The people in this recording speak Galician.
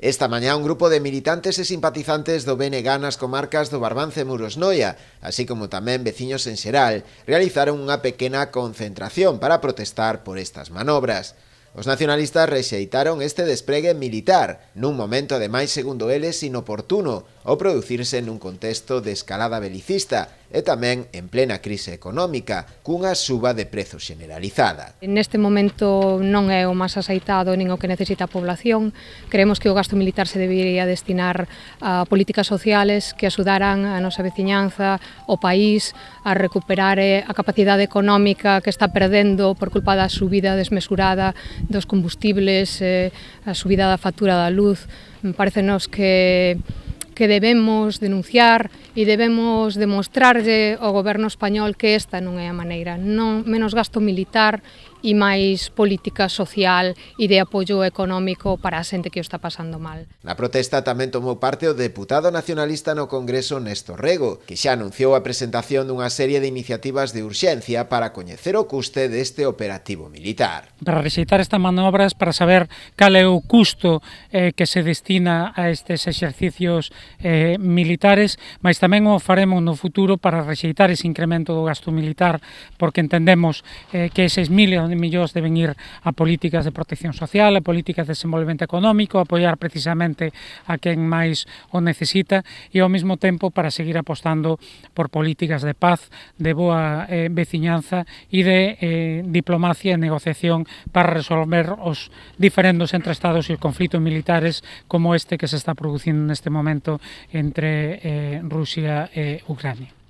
Esta mañá un grupo de militantes e simpatizantes do BNG nas comarcas do Barbance e Muros Noia, así como tamén veciños en xeral, realizaron unha pequena concentración para protestar por estas manobras. Os nacionalistas rexeitaron este despregue militar, nun momento ademais, segundo eles, inoportuno, ao producirse nun contexto de escalada belicista e tamén en plena crise económica, cunha suba de prezos generalizada. Neste momento non é o máis axeitado nin o que necesita a población. Creemos que o gasto militar se debería destinar a políticas sociales que axudaran a nosa veciñanza, o país, a recuperar a capacidade económica que está perdendo por culpa da subida desmesurada dos combustibles, a subida da factura da luz. Parecenos que debemos denunciar e debemos demostrarlle ao goberno español que esta non é a maneira. Non menos gasto militar e máis política social e de apoio económico para a xente que o está pasando mal. Na protesta tamén tomou parte o deputado nacionalista no Congreso Néstor Rego, que xa anunciou a presentación dunha serie de iniciativas de urxencia para coñecer o custe deste operativo militar. Para rexeitar estas manobras, para saber cal é o custo que se destina a estes exercicios militares, mas tamén o faremos no futuro para rexeitar ese incremento do gasto militar, porque entendemos que eses millóns deben ir a políticas de protección social, a políticas de desenvolvemento económico, a apoiar precisamente a quen máis o necesita e ao mesmo tempo para seguir apostando por políticas de paz, de boa veciñanza e de diplomacia e negociación para resolver os diferendos entre estados e os conflitos militares como este que se está producindo neste momento entre Rusia e Ucrania.